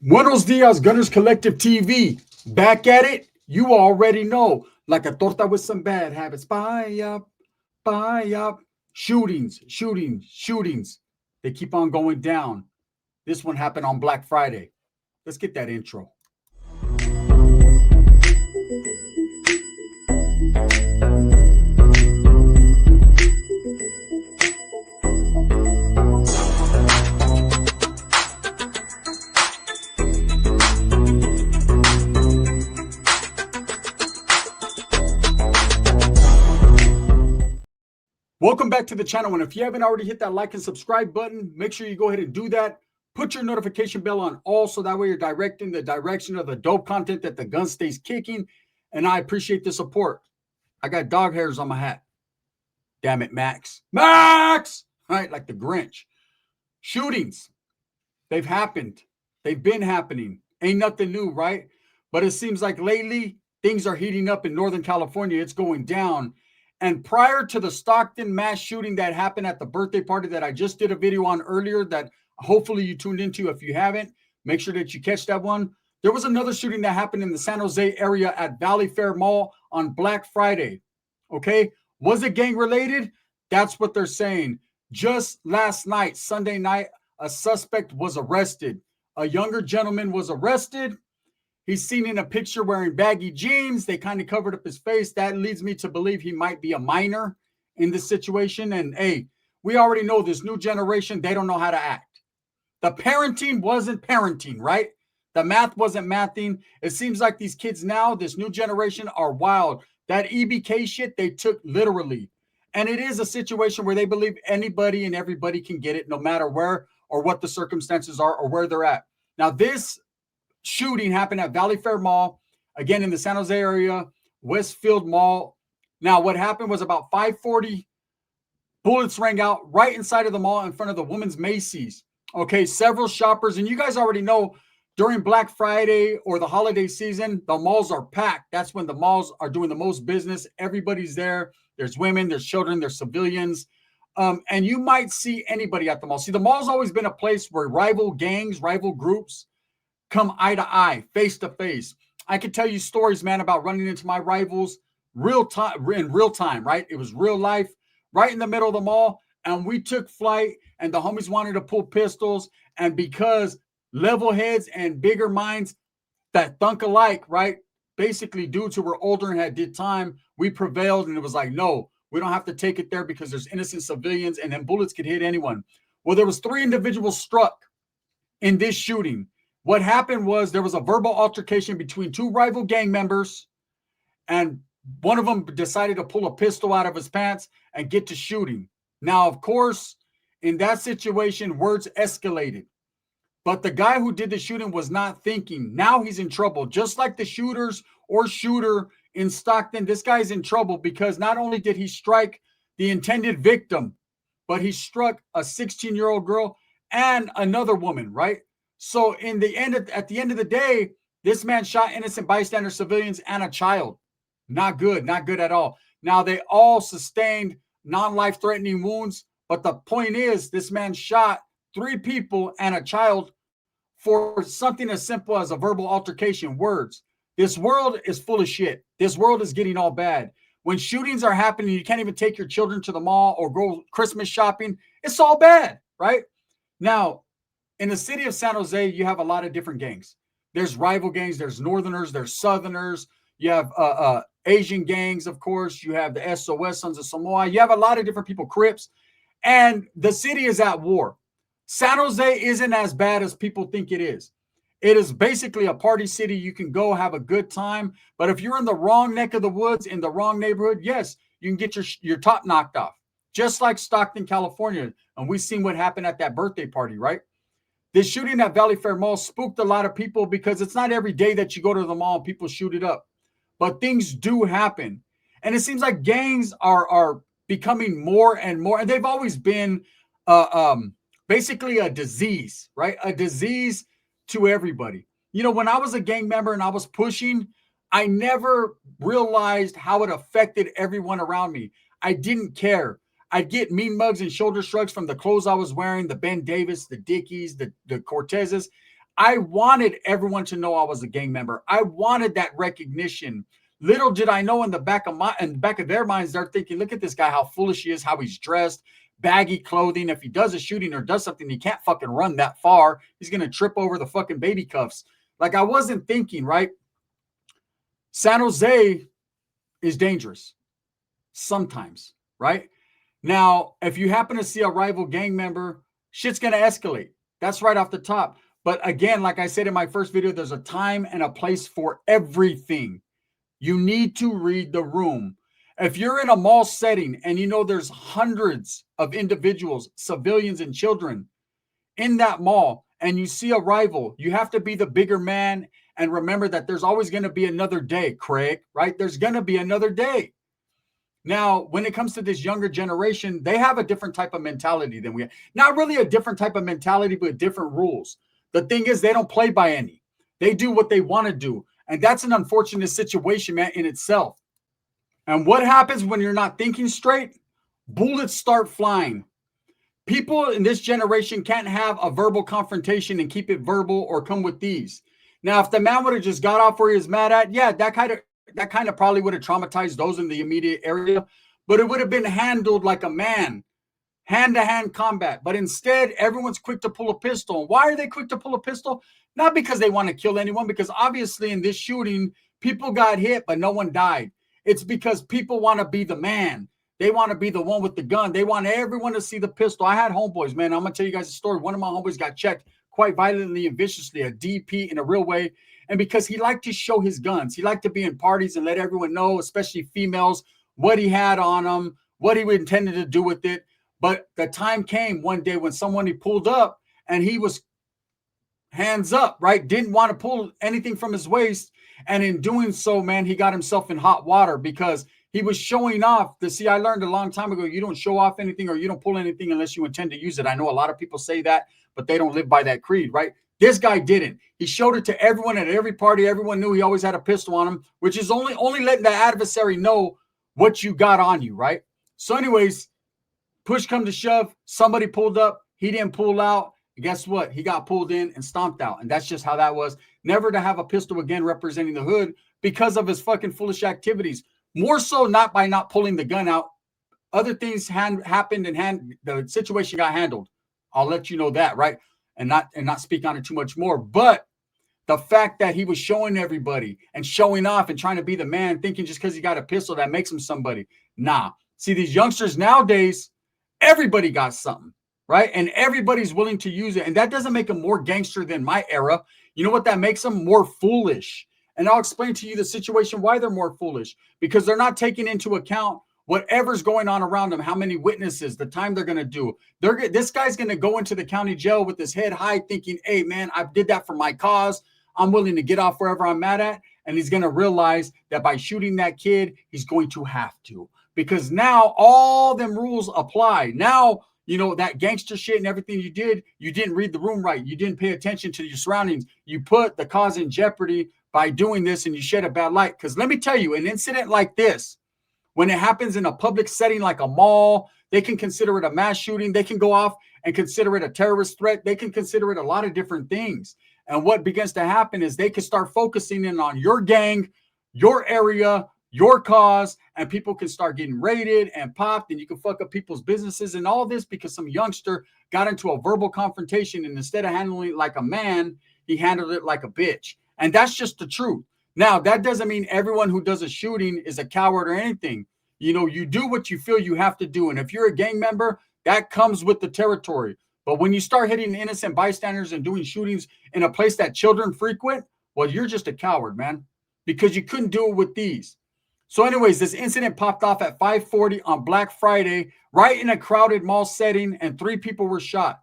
Buenos dias, Gunners Collective TV. Back at it. You already know. Like a torta with some bad habits. Buy up, buy up. Shootings, shootings, shootings. They keep on going down. This one happened on Black Friday. Let's get that intro. Welcome back to the channel. And if you haven't already hit that like and subscribe button, make sure you go ahead and do that. Put your notification bell on all so that way you're directing the direction of the dope content that the gun stays kicking. And I appreciate the support. I got dog hairs on my hat. Damn it, Max. Max! All right, like the Grinch. Shootings. They've happened. They've been happening. Ain't nothing new, right? But it seems like lately things are heating up in Northern California. It's going down. And prior to the Stockton mass shooting that happened at the birthday party that I just did a video on earlier that hopefully you tuned into. If you haven't, make sure that you catch that one. There was another shooting that happened in the San Jose area at Valley Fair Mall on Black Friday. Okay. Was it gang related? That's what they're saying. Just last night, Sunday night, a suspect was arrested. A younger gentleman was arrested. He's seen in a picture wearing baggy jeans. They kind of covered up his face. That leads me to believe he might be a minor in this situation. And hey, we already know this new generation, they don't know how to act. The parenting wasn't parenting, right? The math wasn't mathing. It seems like these kids now, this new generation, are wild. That EBK shit, they took literally. And it is a situation where they believe anybody and everybody can get it, no matter where or what the circumstances are or where they're at. Now, this shooting happened at Valley Fair Mall, again in the San Jose area, Westfield Mall. Now, what happened was about 5:40, bullets rang out right inside of the mall in front of the women's Macy's. Okay, several shoppers, and you guys already know during Black Friday or the holiday season, the malls are packed. That's when the malls are doing the most business. Everybody's there. There's women, there's children, there's civilians. And you might see anybody at the mall. See, the mall's always been a place where rival gangs, rival groups come eye to eye, face to face. I could tell you stories, man, about running into my rivals in real time, right? It was real life, right in the middle of the mall. And we took flight, and the homies wanted to pull pistols. And because level heads and bigger minds that thunk alike, right? Basically, dudes who were older and had did time, we prevailed. And it was like, no, we don't have to take it there because there's innocent civilians, and then bullets could hit anyone. Well, there was 3 individuals struck in this shooting. What happened was there was a verbal altercation between 2 rival gang members, and one of them decided to pull a pistol out of his pants and get to shooting. Now, of course, in that situation, words escalated. But the guy who did the shooting was not thinking. Now he's in trouble. Just like the shooters or shooter in Stockton, this guy's in trouble because not only did he strike the intended victim, but he struck a 16-year-old girl and another woman, right? So at the end of the day, this man shot innocent bystander civilians and a child. Not good, not good at all. Now, they all sustained non-life-threatening wounds, but the point is this man shot 3 people and a child for something as simple as a verbal altercation, words. This world is full of shit. This world is getting all bad. When shootings are happening, you can't even take your children to the mall or go Christmas shopping. It's all bad, right? Now, in the city of San Jose, you have a lot of different gangs. There's rival gangs, there's Northerners, there's Southerners. You have Asian gangs, of course. You have the SOS, Sons of Samoa. You have a lot of different people, Crips. And the city is at war. San Jose isn't as bad as people think it is. It is basically a party city. You can go have a good time. But if you're in the wrong neck of the woods, in the wrong neighborhood, yes, you can get your top knocked off. Just like Stockton, California. And we've seen what happened at that birthday party, right? This shooting at Valley Fair Mall spooked a lot of people because it's not every day that you go to the mall and people shoot it up. But things do happen. And it seems like gangs are becoming more and more. And they've always been basically a disease, right? A disease to everybody. You know, when I was a gang member and I was pushing, I never realized how it affected everyone around me. I didn't care. I'd get mean mugs and shoulder shrugs from the clothes I was wearing, the Ben Davis, the Dickies, the Cortezes. I wanted everyone to know I was a gang member. I wanted that recognition. Little did I know in the back of their minds, they're thinking, look at this guy, how foolish he is, how he's dressed, baggy clothing. If he does a shooting or does something, he can't fucking run that far. He's gonna trip over the fucking baby cuffs. Like, I wasn't thinking, right? San Jose is dangerous sometimes, right? Now, if you happen to see a rival gang member, shit's gonna escalate. That's right off the top. But again, like I said in my first video, there's a time and a place for everything. You need to read the room. If you're in a mall setting and you know there's hundreds of individuals, civilians and children in that mall, and you see a rival, you have to be the bigger man and remember that there's always going to be another day, Craig, right? There's going to be another day. Now, when it comes to this younger generation, they have a different type of mentality than we have. Not really a different type of mentality, but different rules. The thing is, they don't play by any. They do what they want to do. And that's an unfortunate situation, man, in itself. And what happens when you're not thinking straight? Bullets start flying. People in this generation can't have a verbal confrontation and keep it verbal or come with these. Now, if the man would have just got off where he was mad at, yeah, that kind of probably would have traumatized those in the immediate area, but it would have been handled like a man, hand-to-hand combat. But instead, everyone's quick to pull a pistol. Why are they quick to pull a pistol? Not because they want to kill anyone, because obviously in this shooting, people got hit, but no one died. It's because people want to be the man. They want to be the one with the gun. They want everyone to see the pistol. I had homeboys, man. I'm going to tell you guys a story. One of my homeboys got checked quite violently and viciously, a DP in a real way. And because he liked to show his guns, he liked to be in parties and let everyone know, especially females, what he had on him, what he intended to do with it. But the time came one day when someone he pulled up and he was hands up, right? Didn't want to pull anything from his waist. And in doing so, man, he got himself in hot water because he was showing off. See, I learned a long time ago, you don't show off anything or you don't pull anything unless you intend to use it. I know a lot of people say that, but they don't live by that creed, right? This guy didn't. He showed it to everyone at every party. Everyone knew he always had a pistol on him, which is only letting the adversary know what you got on you, right? So anyways, push come to shove, somebody pulled up. He didn't pull out. And guess what? He got pulled in and stomped out. And that's just how that was. Never to have a pistol again representing the hood because of his fucking foolish activities. More so not by not pulling the gun out. Other things happened and the situation got handled. I'll let you know that, right? And not speak on it too much more. But the fact that he was showing everybody and showing off and trying to be the man, thinking just because he got a pistol that makes him somebody. Nah. See, these youngsters nowadays, everybody got something, right? And everybody's willing to use it. And that doesn't make them more gangster than my era. You know what that makes them? More foolish. And I'll explain to you the situation why they're more foolish. Because they're not taking into account whatever's going on around them, how many witnesses, the time they're going to do. This guy's going to go into the county jail with his head high thinking, hey, man, I did that for my cause. I'm willing to get off wherever I'm mad at. And he's going to realize that by shooting that kid, he's going to have to. Because now all them rules apply. Now, you know, that gangster shit and everything you didn't read the room right. You didn't pay attention to your surroundings. You put the cause in jeopardy by doing this and you shed a bad light. Because let me tell you, an incident like this, when it happens in a public setting like a mall, they can consider it a mass shooting. They can go off and consider it a terrorist threat. They can consider it a lot of different things. And what begins to happen is they can start focusing in on your gang, your area, your cause, and people can start getting raided and popped, and you can fuck up people's businesses and all this because some youngster got into a verbal confrontation, and instead of handling it like a man, he handled it like a bitch. And that's just the truth. Now, that doesn't mean everyone who does a shooting is a coward or anything. You know, you do what you feel you have to do. And if you're a gang member, that comes with the territory. But when you start hitting innocent bystanders and doing shootings in a place that children frequent, well, you're just a coward, man, because you couldn't do it with these. So anyways, this incident popped off at 5:40 on Black Friday, right in a crowded mall setting, and 3 people were shot.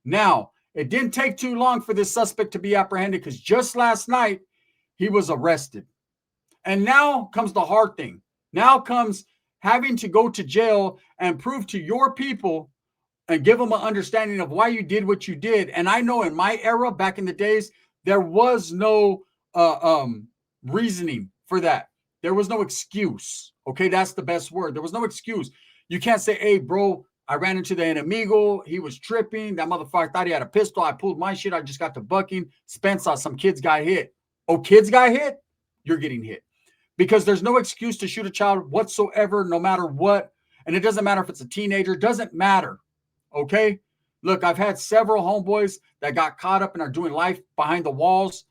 Now, it didn't take too long for this suspect to be apprehended because just last night, he was arrested. And now comes the hard thing. Now comes having to go to jail and prove to your people and give them an understanding of why you did what you did. And I know in my era, back in the days, there was no reasoning for that. There was no excuse. Okay, that's the best word. There was no excuse. You can't say, hey, bro, I ran into the enemigo. He was tripping. That motherfucker thought he had a pistol. I pulled my shit. I just got to bucking. Spence saw some kids got hit. Oh, kids got hit? You're getting hit. Because there's no excuse to shoot a child whatsoever, no matter what. And it doesn't matter if it's a teenager. It doesn't matter. Okay? Look, I've had several homeboys that got caught up and are doing life behind the walls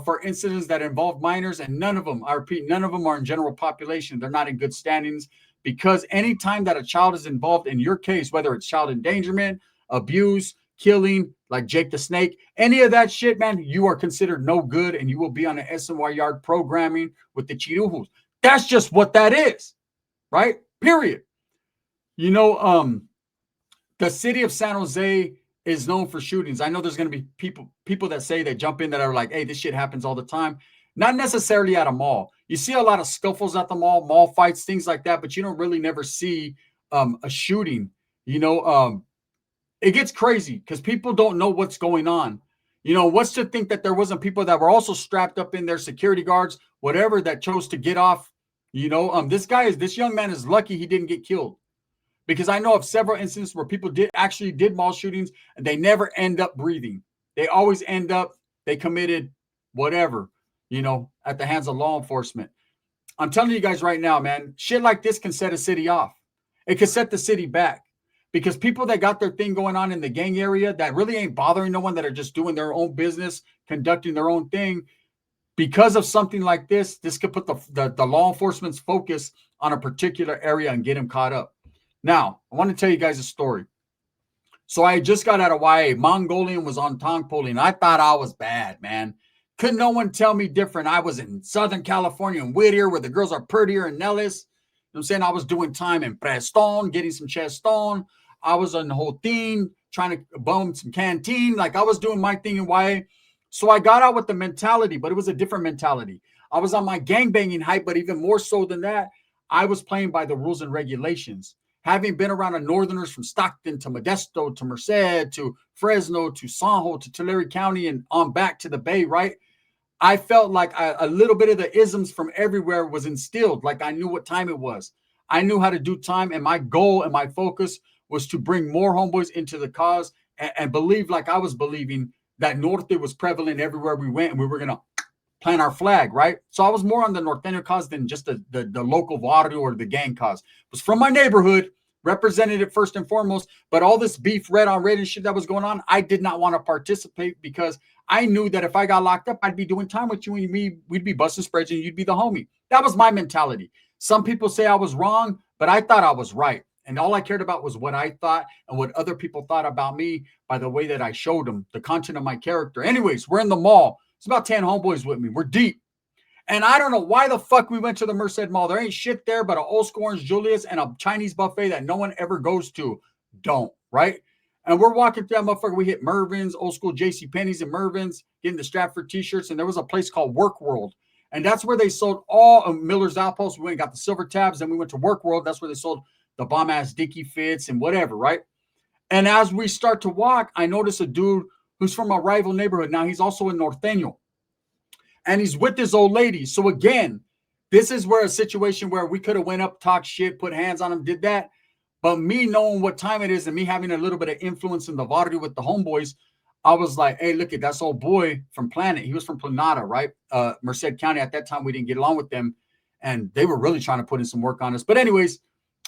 for incidents that involve minors, and none of them, I repeat, none of them are in general population. They're not in good standings, because anytime that a child is involved in your case, whether it's child endangerment, abuse, killing, like Jake the Snake, any of that shit, man, you are considered no good, and you will be on an SNY yard programming with the Chirujos. That's just what that is, right? Period. You know, the city of San Jose is known for shootings. I know there's going to be people that say, that jump in, that are like, hey, this shit happens all the time. Not necessarily at a mall. You see a lot of scuffles at the mall fights, things like that, but you don't really never see a shooting. You know, it gets crazy because people don't know what's going on. You know, what's to think that there wasn't people that were also strapped up in there, security guards, whatever, that chose to get off. You know, this young man is lucky he didn't get killed. Because I know of several instances where people did mall shootings and they never end up breathing. They always end up, they committed whatever, you know, at the hands of law enforcement. I'm telling you guys right now, man, shit like this can set a city off. It can set the city back, because people that got their thing going on in the gang area that really ain't bothering no one, that are just doing their own business, conducting their own thing, because of something like this could put the law enforcement's focus on a particular area and get them caught up. Now, I want to tell you guys a story. So I just got out of YA. Mongolian was on Tong Poli, and I thought I was bad, man. Couldn't no one tell me different. I was in Southern California in Whittier, where the girls are prettier, and Nellis. You know what I'm saying? I was doing time in Preston, getting some cheston. I was on the whole thing, trying to bum some canteen. Like, I was doing my thing in YA. So I got out with the mentality, but it was a different mentality. I was on my gangbanging hype, but even more so than that, I was playing by the rules and regulations. Having been around the Northerners from Stockton to Modesto to Merced to Fresno to San to Tulare County and on back to the Bay, right? I felt like a little bit of the isms from everywhere was instilled. Like, I knew what time it was. I knew how to do time, and my goal and my focus was to bring more homeboys into the cause and believe, like I was believing, that Norte was prevalent everywhere we went, and we were going to plant our flag, right? So I was more on the Norteño cause than just the local barrio or the gang cause. It was from my neighborhood, represented it first and foremost, but all this beef, red on red and shit that was going on, I did not want to participate, because I knew that if I got locked up, I'd be doing time with you and me. We'd be busting spreads and you'd be the homie. That was my mentality. Some people say I was wrong, but I thought I was right. And all I cared about was what I thought and what other people thought about me by the way that I showed them, the content of my character. Anyways, we're in the mall. It's about 10 homeboys with me. We're deep. And I don't know why the fuck we went to the Merced Mall. There ain't shit there but an old school Orange Julius and a Chinese buffet that no one ever goes to. Don't, right? And we're walking through that motherfucker. We hit Mervin's, old school JCPenney's and Mervin's, getting the Stratford t-shirts. And there was a place called Work World. And that's where they sold all of Miller's Outpost. We went and got the silver tabs. Then we went to Work World. That's where they sold the bomb-ass Dickie fits and whatever, right? And as we start to walk, I notice a dude who's from a rival neighborhood. Now, he's also in Norteño. And he's with this old lady. So again, this is where a situation where we could have went up, talked shit, put hands on him, did that. But me knowing what time it is and me having a little bit of influence in the barrio with the homeboys, I was like, hey, look at that's old boy from Planet. He was from Planada, right? Merced County. At that time, we didn't get along with them. And they were really trying to put in some work on us. But anyways,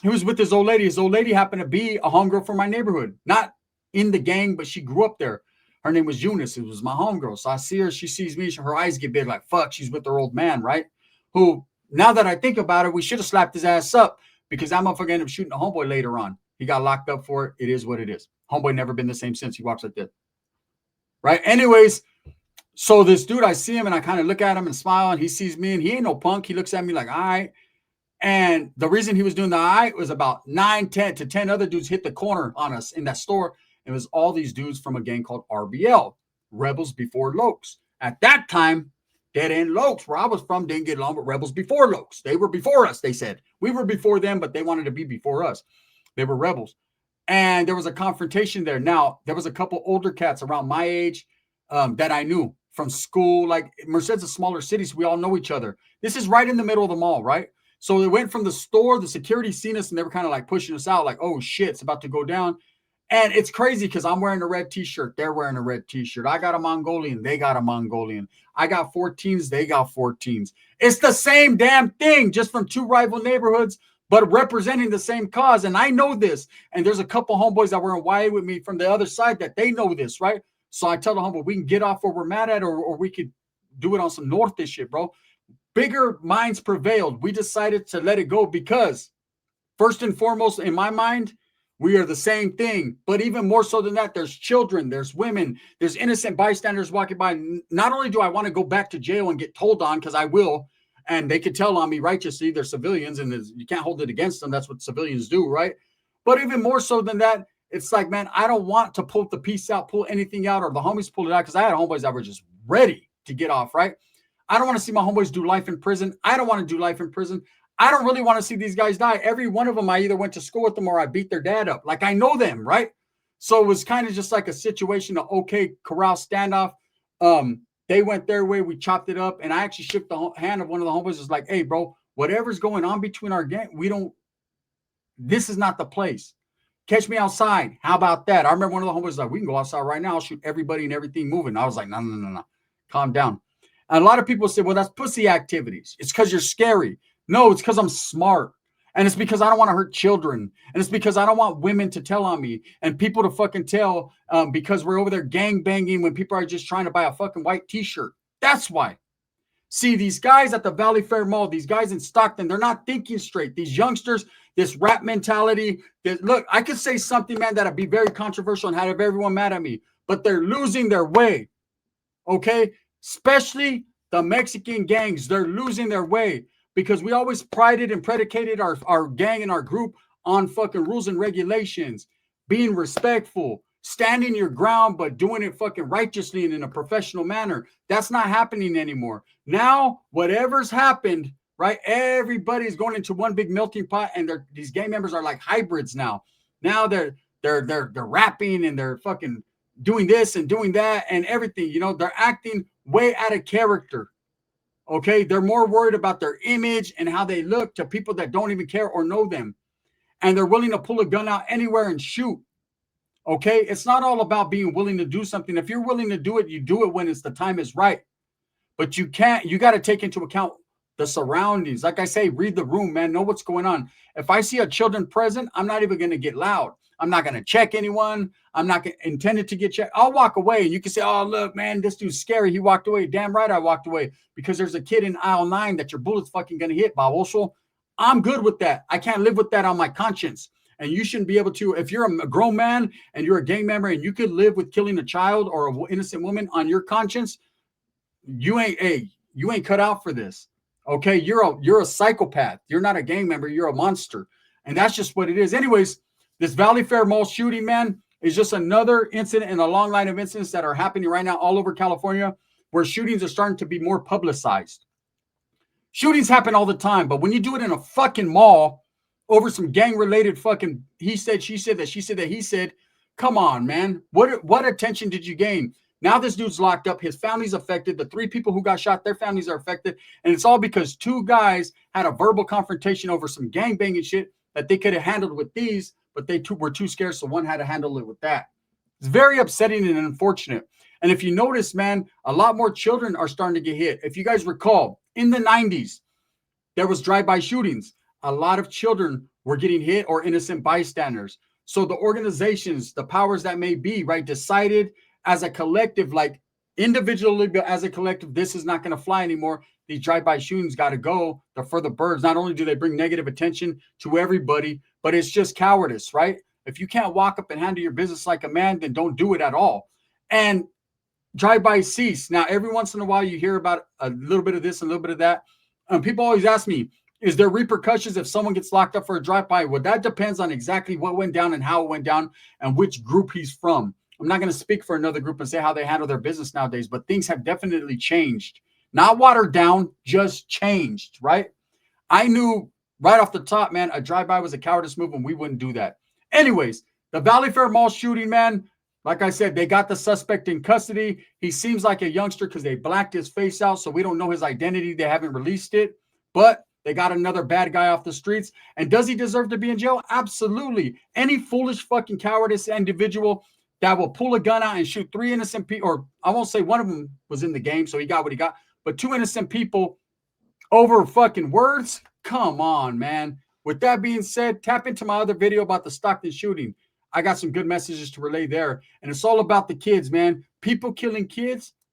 he was with his old lady. His old lady happened to be a homegirl from my neighborhood. Not in the gang, but she grew up there. Her name was Eunice. It was my homegirl. So I see her. She sees me. Her eyes get big like, fuck, she's with her old man, right? Who, now that I think about it, we should have slapped his ass up, because that motherfucker ended up shooting a homeboy later on. He got locked up for it. It is what it is. Homeboy never been the same since. He walks like this. Right? Anyways, so this dude, I see him and I kind of look at him and smile, and he sees me and he ain't no punk. He looks at me like, all right. And the reason he was doing the all right was about 9, 10 to 10 other dudes hit the corner on us in that store. It was all these dudes from a gang called RBL, Rebels Before Lokes. At that time, Dead End Lokes, where I was from, didn't get along with Rebels Before Lokes. They were before us, they said. We were before them, but they wanted to be before us. They were rebels. And there was a confrontation there. Now, there was a couple older cats around my age that I knew from school. Like, Merced's a smaller city, so we all know each other. This is right in the middle of the mall, right? So they went from the store, the security seen us, and they were kind of like pushing us out, like, oh shit, it's about to go down. And it's crazy because I'm wearing a red t-shirt. They're wearing a red t-shirt. I got a Mongolian. They got a Mongolian. I got 14s. They got 14s. It's the same damn thing, just from two rival neighborhoods, but representing the same cause. And I know this. And there's a couple homeboys that were in YA with me from the other side that they know this, right? So I tell the homeboy, we can get off where we're mad at, or we could do it on some north this shit, bro. Bigger minds prevailed. We decided to let it go because, first and foremost, in my mind, we are the same thing. But even more so than that, there's children, there's women, there's innocent bystanders walking by. Not only do I want to go back to jail and get told on, because I will, and they could tell on me righteously, they're civilians, and you can't hold it against them. That's what civilians do, right? But even more so than that, it's like, man, I don't want to pull the piece out, pull anything out, or the homies pull it out, because I had homeboys that were just ready to get off, right? I don't want to see my homeboys do life in prison. I don't want to do life in prison. I don't really want to see these guys die. Every one of them, I either went to school with them or I beat their dad up. Like, I know them, right? So it was kind of just like a situation of, okay, corral standoff. They went their way. We chopped it up. And I actually shook the hand of one of the homeboys. Was like, hey, bro, whatever's going on between our gang, this is not the place. Catch me outside. How about that? I remember one of the homeboys was like, we can go outside right now. I'll shoot everybody and everything moving. I was like, no. Calm down. And a lot of people say, well, that's pussy activities. It's because you're scary. No, it's because I'm smart. And it's because I don't want to hurt children. And it's because I don't want women to tell on me and people to fucking tell because we're over there gang banging when people are just trying to buy a fucking white t-shirt. That's why. See, these guys at the Valley Fair Mall, these guys in Stockton, they're not thinking straight. These youngsters, this rap mentality. Look, I could say something, man, that'd be very controversial and have everyone mad at me. But they're losing their way. Okay? Especially the Mexican gangs, they're losing their way because we always prided and predicated our gang and our group on fucking rules and regulations, being respectful, standing your ground, but doing it fucking righteously and in a professional manner. That's not happening anymore. Now, whatever's happened, right? Everybody's going into one big melting pot, and these gang members are like hybrids now. Now they're rapping and they're fucking doing this and doing that and everything. You know, they're acting way out of character. Okay, they're more worried about their image and how they look to people that don't even care or know them, and they're willing to pull a gun out anywhere and shoot. Okay, it's not all about being willing to do something. If you're willing to do it, you do it when the time is right. But you got to take into account the surroundings. Like I say, read the room, man. Know what's going on. If I see a children present, I'm not even going to get loud. I'm not going to check anyone. I'm not intended to get checked. I'll walk away, and you can say, oh, look, man, this dude's scary. He walked away. Damn right I walked away because there's a kid in aisle 9 that your bullet's fucking going to hit, baboso. I'm good with that. I can't live with that on my conscience. And you shouldn't be able to, if you're a grown man and you're a gang member and you could live with killing a child or an innocent woman on your conscience, you ain't cut out for this. Okay, you're a psychopath. You're not a gang member. You're a monster. And that's just what it is. Anyways, this Valley Fair Mall shooting, man, is just another incident in a long line of incidents that are happening right now all over California where shootings are starting to be more publicized. Shootings happen all the time, but when you do it in a fucking mall over some gang-related fucking he said, she said, that she said, that he said, come on, man. What attention did you gain? Now this dude's locked up. His family's affected. The 3 people who got shot, their families are affected. And it's all because 2 guys had a verbal confrontation over some gangbanging shit that they could have handled with these, but they were too scared, so one had to handle it with that. It's very upsetting and unfortunate. And if you notice, man, a lot more children are starting to get hit. If you guys recall, in the 90s, there was drive-by shootings. A lot of children were getting hit or innocent bystanders. So the organizations, the powers that may be, right, decided as a collective, like individually, but as a collective, this is not going to fly anymore. These drive-by shootings got to go. They're for the birds. Not only do they bring negative attention to everybody, but it's just cowardice, right? If you can't walk up and handle your business like a man, then don't do it at all. And drive-by cease. Now, every once in a while, you hear about a little bit of this, a little bit of that. People always ask me, is there repercussions if someone gets locked up for a drive-by? Well, that depends on exactly what went down and how it went down and which group he's from. I'm not going to speak for another group and say how they handle their business nowadays, but things have definitely changed. Not watered down, just changed, right? I knew right off the top, man, a drive-by was a cowardice move and we wouldn't do that. Anyways, the Valley Fair Mall shooting, man, like I said, they got the suspect in custody. He seems like a youngster because they blacked his face out, so we don't know his identity. They haven't released it. But They got another bad guy off the streets. And does he deserve to be in jail? Absolutely. Any foolish fucking cowardice individual that will pull a gun out and shoot 3 innocent people, or I won't say one of them was in the game, so he got what he got, but 2 innocent people over fucking words? Come on, man. With that being said, tap into my other video about the Stockton shooting. I got some good messages to relay there. And it's all about the kids, man. People killing kids,